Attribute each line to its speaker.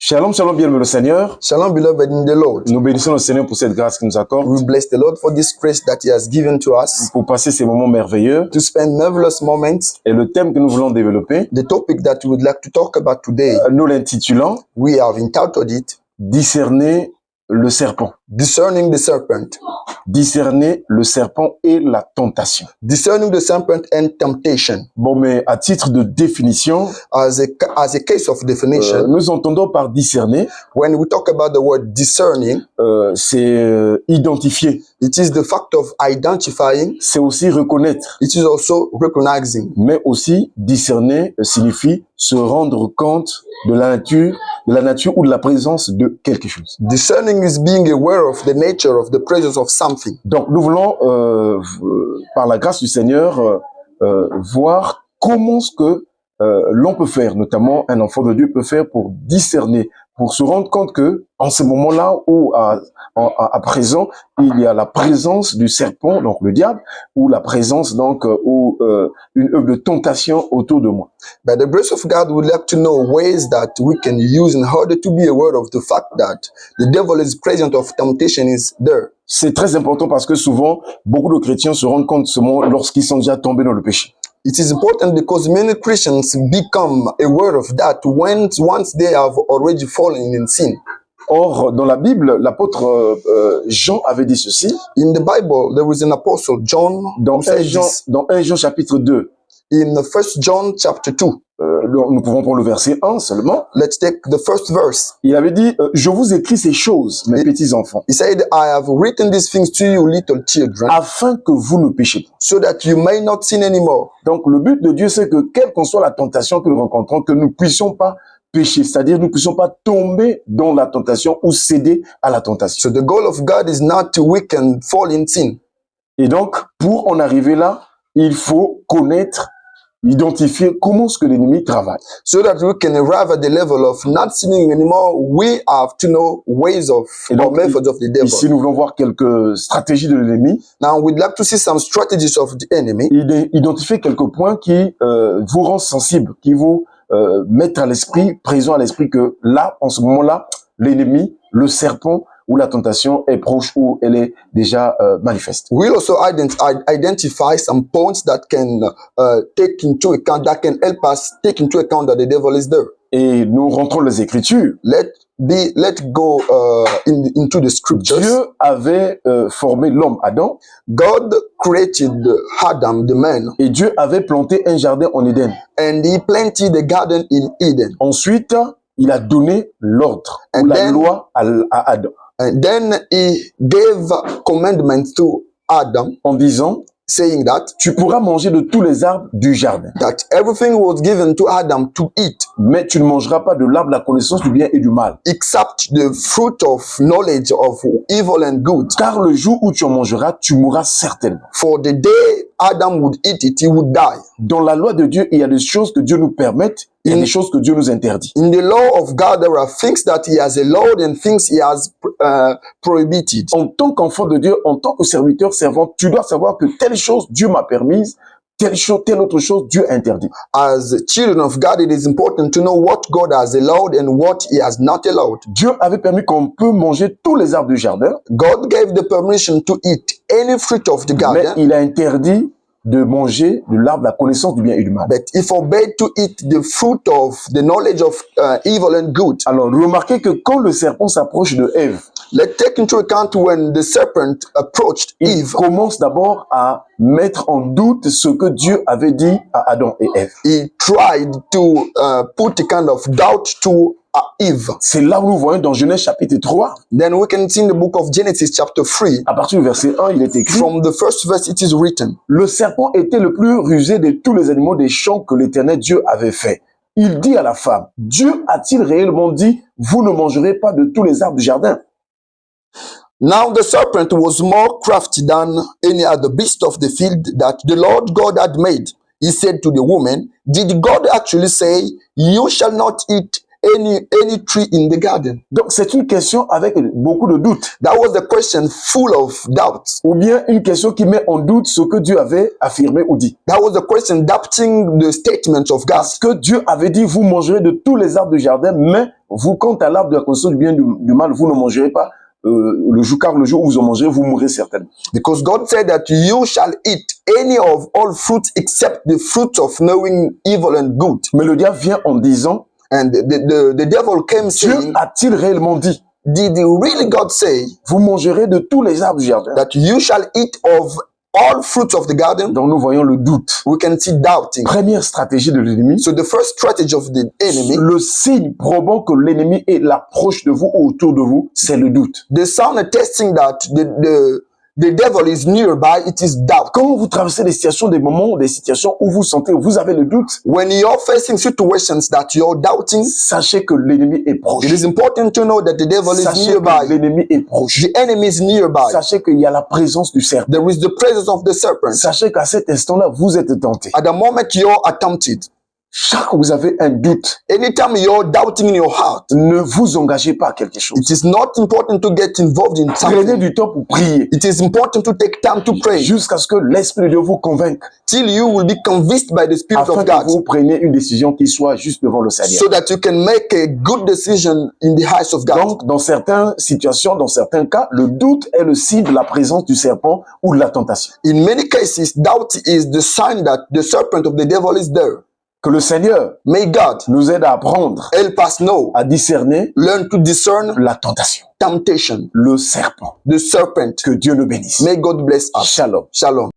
Speaker 1: Shalom, shalom, bien-aimé le Seigneur.
Speaker 2: Shalom, beloved in the Lord.
Speaker 1: Nous bénissons le Seigneur pour cette grâce qu'il nous accorde,
Speaker 2: We bless the Lord for this grace that He has given to us
Speaker 1: pour passer ces moments merveilleux.
Speaker 2: to spend marvelous moments.
Speaker 1: Et le thème que nous voulons développer,
Speaker 2: The topic that we would like to talk about today,
Speaker 1: nous l'intitulons
Speaker 2: we have entitled it
Speaker 1: Discerner le serpent.
Speaker 2: Discerning the Serpent.
Speaker 1: Discerner le serpent et la tentation.
Speaker 2: Discerning the Serpent and Temptation.
Speaker 1: Bon, mais à titre de définition,
Speaker 2: As a case of definition,
Speaker 1: nous entendons par discerner,
Speaker 2: when we talk about the word discerning,
Speaker 1: c'est identifier,
Speaker 2: it is the fact of identifying,
Speaker 1: c'est aussi reconnaître.
Speaker 2: it is also recognizing.
Speaker 1: Mais aussi discerner signifie se rendre compte de la nature ou de la présence de quelque chose.
Speaker 2: Discerning is being aware of the nature of the presence of something.
Speaker 1: Donc nous voulons, par la grâce du Seigneur, voir comment ce que l'on peut faire, notamment un enfant de Dieu peut faire pour discerner, pour se rendre compte que en ce moment-là où à présent il y a la présence du serpent, donc le diable, ou la présence donc ou une œuvre de tentation autour de moi.
Speaker 2: By the grace of God, we'd like to know ways that we can use in order to be aware of the fact that the devil is present, of temptation is there.
Speaker 1: C'est très important parce que souvent beaucoup de chrétiens se rendent compte seulement lorsqu'ils sont déjà tombés dans le péché.
Speaker 2: It is important because many Christians become aware of that once they have already fallen in sin.
Speaker 1: Or, dans la Bible, l'apôtre Jean avait dit ceci.
Speaker 2: In the Bible, there was an apostle, John,
Speaker 1: Dans
Speaker 2: who said
Speaker 1: 1 Jean chapitre 2,
Speaker 2: in the 1 John chapter 2.
Speaker 1: nous pouvons prendre le verset 1 seulement.
Speaker 2: Let's take the first verse.
Speaker 1: Il avait dit, je vous écris ces choses, mes petits enfants,
Speaker 2: He said, I have written these things to you, little children,
Speaker 1: afin que vous ne péchiez pas.
Speaker 2: so that you may not sin anymore.
Speaker 1: Donc, le but de Dieu, c'est que, quelle qu'en soit la tentation que nous rencontrons, que nous ne puissions pas pécher, c'est-à-dire nous ne puissions pas tomber dans la tentation ou céder à la tentation.
Speaker 2: So the goal of God is not to we can fall in sin.
Speaker 1: Et donc, pour en arriver là, il faut connaître, identifier comment ce que l'ennemi travaille.
Speaker 2: So that we can arrive at the level of not sinning anymore, we have to know ways of
Speaker 1: Et
Speaker 2: or
Speaker 1: donc,
Speaker 2: methods of the devil.
Speaker 1: ici, nous voulons voir quelques stratégies de l'ennemi,
Speaker 2: Now, we'd like to see some strategies of the enemy,
Speaker 1: identifier quelques points qui vous rendent sensible, qui vous mettent à l'esprit, présent à l'esprit que là, en ce moment-là, l'ennemi, le serpent ou la tentation est proche ou elle est déjà manifeste.
Speaker 2: We'll also identify some points that can take into account, that can help us take into account that the devil is there.
Speaker 1: Et nous rentrons les Écritures.
Speaker 2: Let's go into the scriptures.
Speaker 1: Dieu avait formé l'homme Adam
Speaker 2: God created Adam, the man,
Speaker 1: et Dieu avait planté un jardin en Éden.
Speaker 2: and he planted the garden in Eden.
Speaker 1: Ensuite, il a donné l'ordre ou
Speaker 2: And
Speaker 1: la
Speaker 2: then-
Speaker 1: loi à Adam
Speaker 2: And then he gave commandments to Adam,
Speaker 1: en disant,
Speaker 2: saying that
Speaker 1: tu pourras manger de tous les arbres du jardin,
Speaker 2: everything was given to Adam to eat,
Speaker 1: mais tu ne mangeras pas de l'arbre de la connaissance du bien et du mal.
Speaker 2: except the fruit of knowledge of evil and good.
Speaker 1: Car le jour où tu en mangeras, tu mourras certainement.
Speaker 2: For the day Adam would eat it, he would die.
Speaker 1: Dans la loi de Dieu, il y a des choses que Dieu nous permet et des choses que Dieu nous interdit.
Speaker 2: In the law of God, there are things that he has allowed and things he has prohibited.
Speaker 1: En tant qu'enfant de Dieu, en tant que serviteur, servant, tu dois savoir que telle chose Dieu m'a permise, telle autre chose Dieu interdit.
Speaker 2: As children of God, it is important to know what God has allowed and what he has not allowed.
Speaker 1: Dieu avait permis qu'on peut manger tous les arbres du jardin,
Speaker 2: God gave the permission to eat any fruit of the
Speaker 1: mais
Speaker 2: garden,
Speaker 1: il a interdit de manger de l'arbre de la connaissance du bien et du mal.
Speaker 2: but he forbade to eat the fruit of the knowledge of evil and good.
Speaker 1: Alors, remarquez que quand le serpent s'approche de Ève,
Speaker 2: Let's take into account when the serpent approached
Speaker 1: il
Speaker 2: Eve,
Speaker 1: commence d'abord à mettre en doute ce que Dieu avait dit à Adam et Ève.
Speaker 2: he tried to put a kind of doubt to Eve.
Speaker 1: C'est là où nous voyons dans Genèse chapitre 3,
Speaker 2: Then we can see in the book of Genesis chapter 3,
Speaker 1: à partir du verset 1, il est écrit,
Speaker 2: from the first verse it is written,
Speaker 1: le serpent était le plus rusé de tous les animaux des champs que l'Éternel Dieu avait fait. Il dit à la femme, Dieu a-t-il réellement dit, vous ne mangerez pas de tous les arbres du jardin?
Speaker 2: Now the serpent was more crafty than any other beast of the field that the Lord God had made. He said to the woman, did God actually say, you shall not eat any tree in the garden?
Speaker 1: Donc, c'est une question avec beaucoup de doutes.
Speaker 2: That was the question full of doubts.
Speaker 1: Ou bien une question qui met en doute ce que Dieu avait affirmé ou dit.
Speaker 2: That was the question doubting the statements of God.
Speaker 1: Parce que Dieu avait dit, vous mangerez de tous les arbres du jardin, mais vous, quant à l'arbre de la connaissance du bien et du mal, vous ne mangerez pas car le jour où vous en mangerez, vous mourrez certainement.
Speaker 2: Because God said that you shall eat any of all fruits except the fruit of knowing evil and good.
Speaker 1: Mais le diable vient en disant,
Speaker 2: And the devil came
Speaker 1: Dieu
Speaker 2: saying,
Speaker 1: a-t-il réellement dit,
Speaker 2: did really God say
Speaker 1: vous mangerez de tous les arbres du jardin?
Speaker 2: that you shall eat of all fruits of the garden?
Speaker 1: Donc nous voyons le doute.
Speaker 2: We can see doubting.
Speaker 1: Première stratégie de l'ennemi.
Speaker 2: So the first strategy of the enemy,
Speaker 1: Le signe probant que l'ennemi est là proche de vous ou autour de vous, c'est le doute.
Speaker 2: the sign attesting that the devil is nearby, it is doubt.
Speaker 1: Quand vous traversez des situations, des moments, des situations où vous sentez, où vous avez le doute,
Speaker 2: When you're facing situations that you're doubting,
Speaker 1: sachez que l'ennemi est proche.
Speaker 2: it is important to know that the devil is
Speaker 1: Sachez que
Speaker 2: nearby.
Speaker 1: l'ennemi est proche.
Speaker 2: The enemy is nearby.
Speaker 1: Sachez qu'il y a la présence du serpent.
Speaker 2: There is the presence of the serpent.
Speaker 1: Sachez qu'à cet instant-là, vous êtes tenté.
Speaker 2: At the moment you're tempted,
Speaker 1: Chaque fois que vous avez un doute,
Speaker 2: anytime you're doubting in your heart,
Speaker 1: ne vous engagez pas à quelque chose.
Speaker 2: it is not important to get involved in
Speaker 1: Prenez
Speaker 2: something.
Speaker 1: du temps pour prier
Speaker 2: It is important to take time to pray
Speaker 1: jusqu'à ce que l'Esprit de Dieu vous convainque
Speaker 2: till you will be convinced by the Spirit
Speaker 1: afin
Speaker 2: of
Speaker 1: que
Speaker 2: God,
Speaker 1: vous preniez une décision qui soit juste devant le Seigneur.
Speaker 2: so that you can make a good decision in the eyes of God.
Speaker 1: Donc, dans certaines situations, dans certains cas, le doute est le signe de la présence du serpent ou de la tentation.
Speaker 2: In many cases, doubt is the sign that the serpent of the devil is there.
Speaker 1: Que le Seigneur
Speaker 2: May God
Speaker 1: nous aide à apprendre
Speaker 2: help us know,
Speaker 1: à discerner
Speaker 2: learn to discern
Speaker 1: la tentation,
Speaker 2: temptation,
Speaker 1: le serpent.
Speaker 2: the serpent.
Speaker 1: Que Dieu nous bénisse.
Speaker 2: May God bless us.
Speaker 1: Shalom.
Speaker 2: Shalom.